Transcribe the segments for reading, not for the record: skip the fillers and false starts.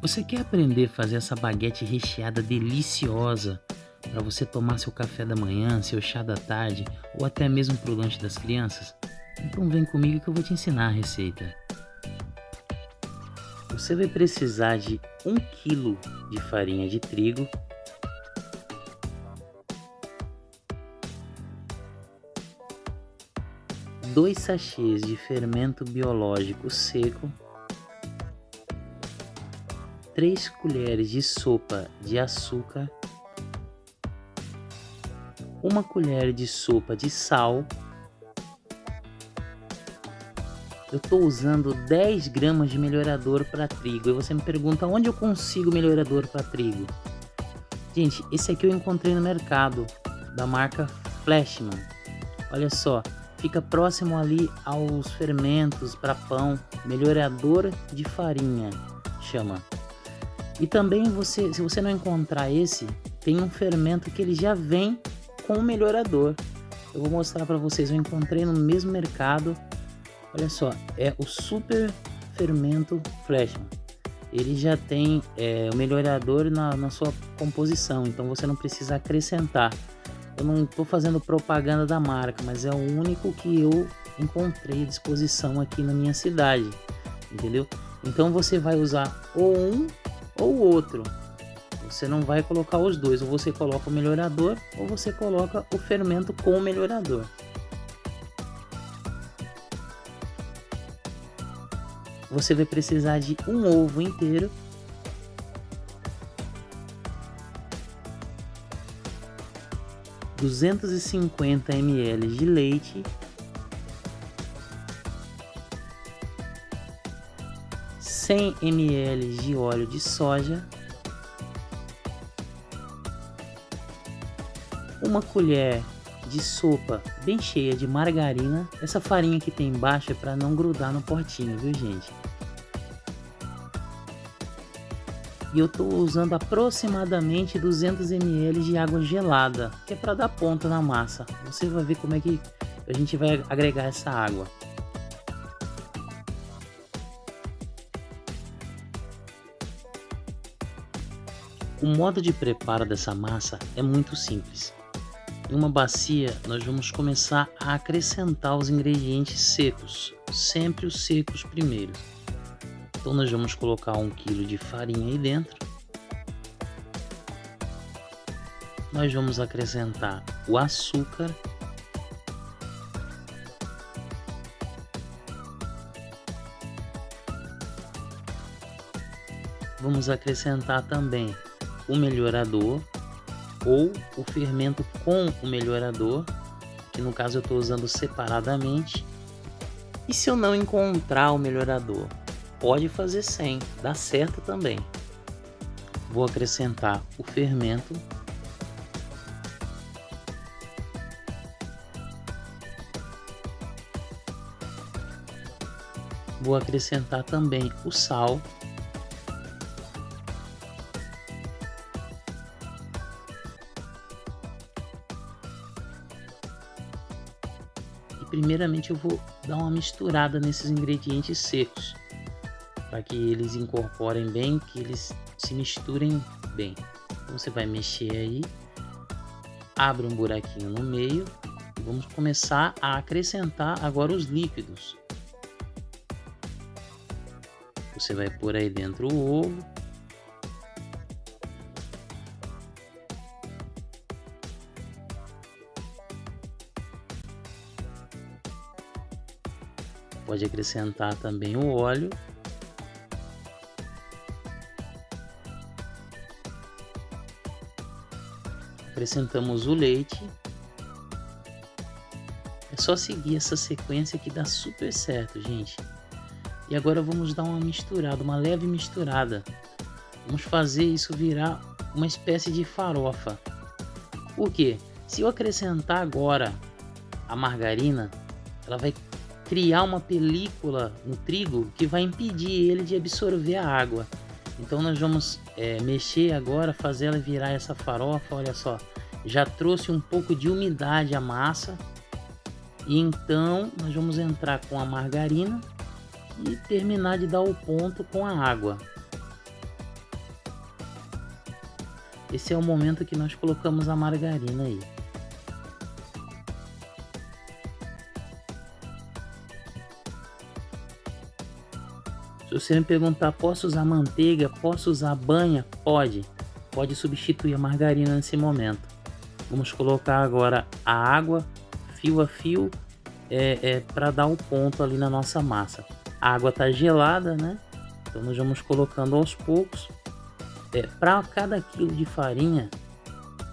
Você quer aprender a fazer essa baguete recheada deliciosa para você tomar seu café da manhã, seu chá da tarde ou até mesmo para o lanche das crianças? Então vem comigo que eu vou te ensinar a receita. Você vai precisar de 1 quilo de farinha de trigo, 2 sachês de fermento biológico seco, 3 colheres de sopa de açúcar, 1 colher de sopa de sal. Eu estou usando 10 gramas de melhorador para trigo. E você me pergunta onde eu consigo melhorador para trigo. Gente, esse aqui eu encontrei no mercado, da marca Flashman. Olha só, fica próximo ali aos fermentos para pão, melhorador de farinha, chama. E também se você não encontrar esse, tem um fermento que ele já vem com o melhorador. Eu vou mostrar para vocês, eu encontrei no mesmo mercado. Olha só, é o Super Fermento Flashman. Ele já tem o melhorador na sua composição, então você não precisa acrescentar. Eu não estou fazendo propaganda da marca, mas é o único que eu encontrei à disposição aqui na minha cidade, entendeu? Então você vai usar ou um ou outro. Você não vai colocar os dois, ou você coloca o melhorador ou você coloca o fermento com o melhorador. Você vai precisar de um ovo inteiro, (250 ml de leite, 100 ml de óleo de soja, 1 colher de sopa bem cheia de margarina. Essa farinha que tem embaixo é para não grudar no potinho, viu gente? E eu estou usando aproximadamente 200 ml de água gelada, que é para dar ponta na massa. Você vai ver como é que a gente vai agregar essa água. O modo de preparo dessa massa é muito simples. Em uma bacia, nós vamos começar a acrescentar os ingredientes secos, sempre os secos primeiro. Então nós vamos colocar 1 quilo de farinha aí dentro. Nós vamos acrescentar o açúcar. Vamos acrescentar também o melhorador ou o fermento com o melhorador, que no caso eu estou usando separadamente. E se eu não encontrar o melhorador, pode fazer sem, dá certo também. Vou acrescentar o fermento. Vou acrescentar também o sal. E primeiramente eu vou dar uma misturada nesses ingredientes secos, para que eles incorporem bem, que eles se misturem bem. Então você vai mexer aí, abre um buraquinho no meio e vamos começar a acrescentar agora os líquidos. Você vai pôr aí dentro o ovo, pode acrescentar também o óleo. Acrescentamos o leite. É só seguir essa sequência que dá super certo, gente. E agora vamos dar uma misturada, uma leve misturada. Vamos fazer isso virar uma espécie de farofa. Por quê? Se eu acrescentar agora a margarina, ela vai criar uma película no trigo que vai impedir ele de absorver a água. Então nós vamos mexer agora, fazer ela virar essa farofa. Olha só, já trouxe um pouco de umidade à massa. E então nós vamos entrar com a margarina e terminar de dar o ponto com a água. esse é o momento que nós colocamos a margarina aí. Se você me perguntar, posso usar manteiga? Posso usar banha? Pode. Pode substituir a margarina nesse momento. Vamos colocar agora a água, fio a fio, para dar o ponto ali na nossa massa. A água está gelada, né? Então nós vamos colocando aos poucos. Para cada quilo de farinha,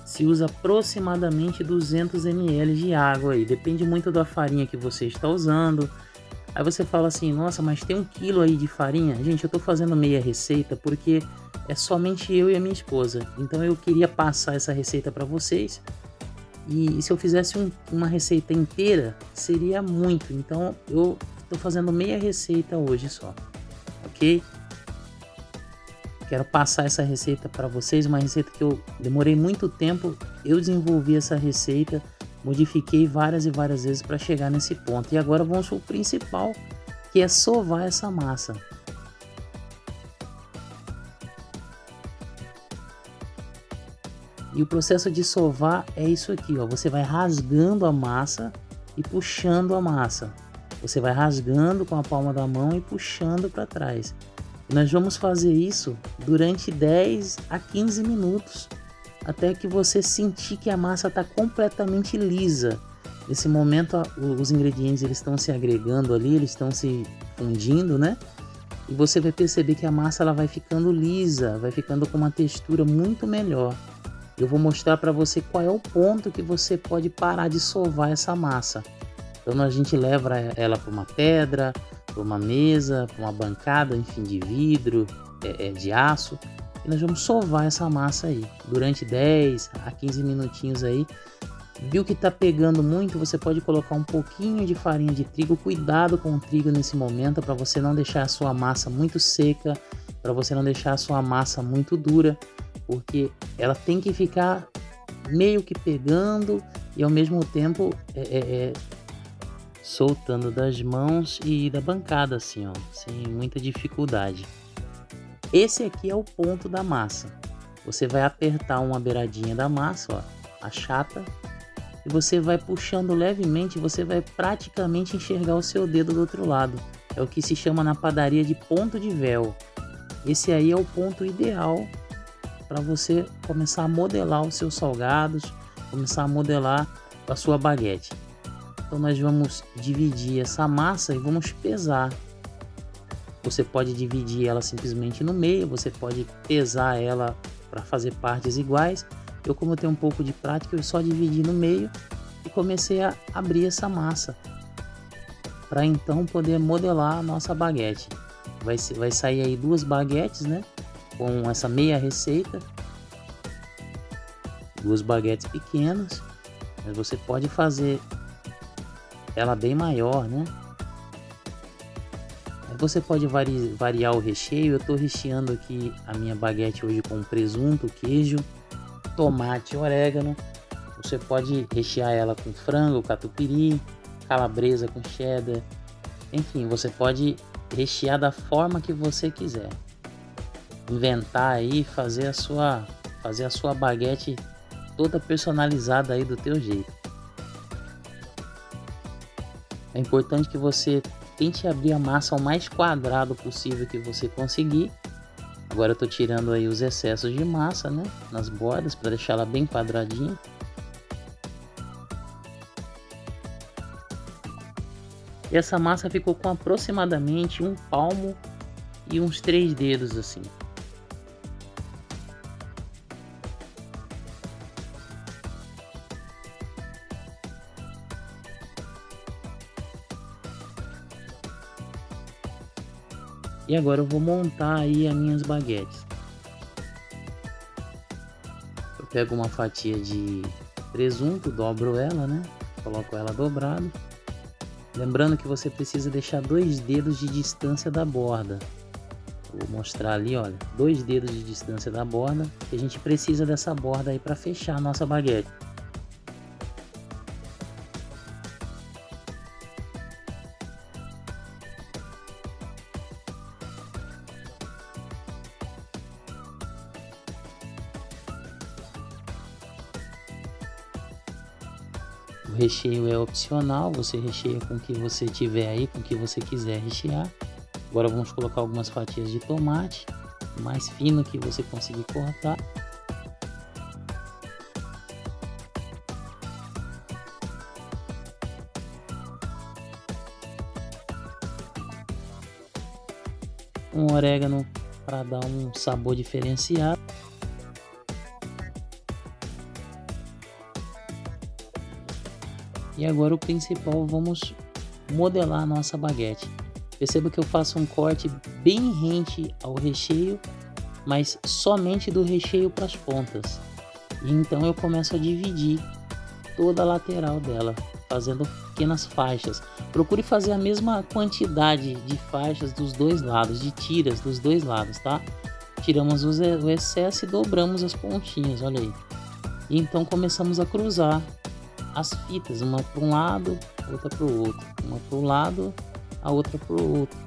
se usa aproximadamente 200 ml de água aí. Depende muito da farinha que você está usando. Aí você fala assim, nossa, mas tem 1 quilo aí de farinha? Gente, eu tô fazendo meia receita porque é somente eu e a minha esposa. Então eu queria passar essa receita para vocês. E se eu fizesse uma receita inteira, seria muito. Então eu tô fazendo meia receita hoje só, ok? Quero passar essa receita para vocês, uma receita que eu demorei muito tempo. Eu desenvolvi essa receita, modifiquei várias e várias vezes para chegar nesse ponto. E agora vamos para o principal, que é sovar essa massa. E o processo de sovar é isso aqui, ó. Você vai rasgando a massa e puxando a massa. Você vai rasgando com a palma da mão e puxando para trás. E nós vamos fazer isso durante 10 a 15 minutos. Até que você sentir que a massa está completamente lisa. Nesse momento os ingredientes eles estão se agregando ali, eles estão se fundindo, né? E você vai perceber que a massa ela vai ficando lisa, vai ficando com uma textura muito melhor. Eu vou mostrar para você qual é o ponto que você pode parar de sovar essa massa. Então a gente leva ela para uma pedra, para uma mesa, para uma bancada, enfim, de vidro, de aço. E nós vamos sovar essa massa aí durante 10 a 15 minutinhos aí. Viu que tá pegando muito, você pode colocar um pouquinho de farinha de trigo. Cuidado com o trigo nesse momento para você não deixar a sua massa muito seca, para você não deixar a sua massa muito dura, porque ela tem que ficar meio que pegando e ao mesmo tempo soltando das mãos e da bancada assim, ó, sem muita dificuldade. Esse aqui é o ponto da massa. Você vai apertar uma beiradinha da massa, ó, achata, e você vai puxando levemente, você vai praticamente enxergar o seu dedo do outro lado. É o que se chama na padaria de ponto de véu. Esse aí é o ponto ideal para você começar a modelar os seus salgados, começar a modelar a sua baguete. Então nós vamos dividir essa massa e vamos pesar. Você pode dividir ela simplesmente no meio, você pode pesar ela para fazer partes iguais. Eu, como eu tenho um pouco de prática, eu só dividi no meio e comecei a abrir essa massa para então poder modelar a nossa baguete. Vai sair aí 2 baguetes, né? Com essa meia receita, 2 baguetes pequenas, mas você pode fazer ela bem maior, né? Aí você pode variar o recheio. Eu estou recheando aqui a minha baguete hoje com presunto, queijo, tomate e orégano. Você pode rechear ela com frango, catupiry, calabresa com cheddar. Enfim, você pode rechear da forma que você quiser. Inventar aí, fazer a sua baguete toda personalizada aí do teu jeito. É importante que você tente abrir a massa o mais quadrado possível que você conseguir. Agora eu tô tirando aí os excessos de massa, né, nas bordas para deixar ela bem quadradinha. E essa massa ficou com aproximadamente um palmo e uns 3 dedos assim. E agora eu vou montar aí as minhas baguetes. Eu pego uma fatia de presunto, dobro ela, né? Coloco ela dobrado. Lembrando que você precisa deixar 2 dedos de distância da borda. Vou mostrar ali, olha, 2 dedos de distância da borda. Que a gente precisa dessa borda aí para fechar a nossa baguete. recheio é opcional, você recheia com o que você tiver aí, com o que você quiser rechear. Agora vamos colocar algumas fatias de tomate, o mais fino que você conseguir cortar. Um orégano para dar um sabor diferenciado. E agora o principal, vamos modelar a nossa baguete. Perceba que eu faço um corte bem rente ao recheio, mas somente do recheio para as pontas. E então eu começo a dividir toda a lateral dela, fazendo pequenas faixas. Procure fazer a mesma quantidade de faixas dos dois lados, de tiras dos dois lados, tá? Tiramos o excesso e dobramos as pontinhas, olha aí. E então começamos a cruzar as fitas, uma para um lado, outra para o outro, uma para um lado, a outra para o outro.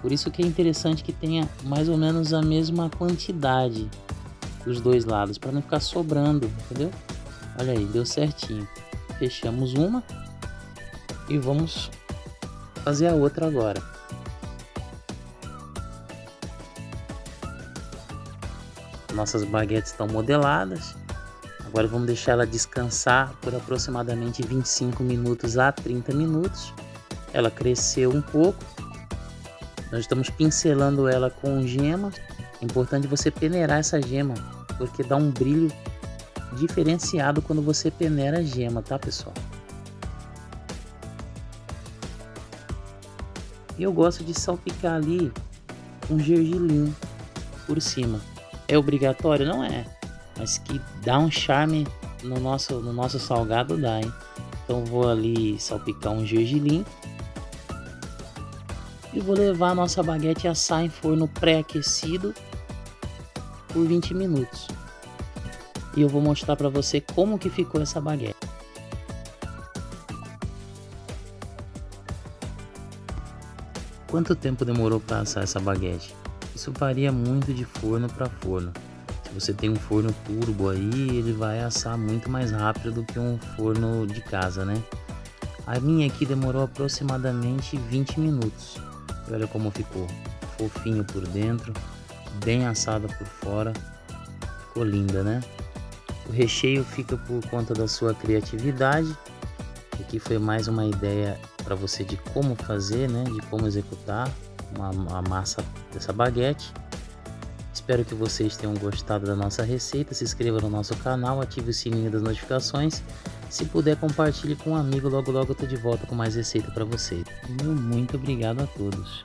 Por isso que é interessante que tenha mais ou menos a mesma quantidade dos dois lados, para não ficar sobrando, entendeu? Olha aí, deu certinho. Fechamos uma e vamos fazer a outra agora. Nossas baguetes estão modeladas. Agora vamos deixar ela descansar por aproximadamente 25 minutos a 30 minutos. Ela cresceu um pouco. Nós estamos pincelando ela com gema. É importante você peneirar essa gema, porque dá um brilho diferenciado quando você peneira a gema, tá, pessoal? E eu gosto de salpicar ali um gergelim por cima. É obrigatório? Não é, mas que dá um charme no nosso salgado, dá, hein? Então vou ali salpicar um gergelim e vou levar a nossa baguete a assar em forno pré-aquecido por 20 minutos. E eu vou mostrar para você como que ficou essa baguete. Quanto tempo demorou para assar essa baguete? Isso varia muito de forno para forno. Se você tem um forno turbo aí, ele vai assar muito mais rápido do que um forno de casa, né? A minha aqui demorou aproximadamente 20 minutos. E olha como ficou. Fofinho por dentro, bem assada por fora. Ficou linda, né? O recheio fica por conta da sua criatividade. Aqui foi mais uma ideia para você de como fazer, né? De como executar a massa dessa baguete. Espero que vocês tenham gostado da nossa receita. Se inscreva no nosso canal, ative o sininho das notificações. Se puder, compartilhe com um amigo. Logo logo eu tô de volta com mais receita para vocês. Muito obrigado a todos.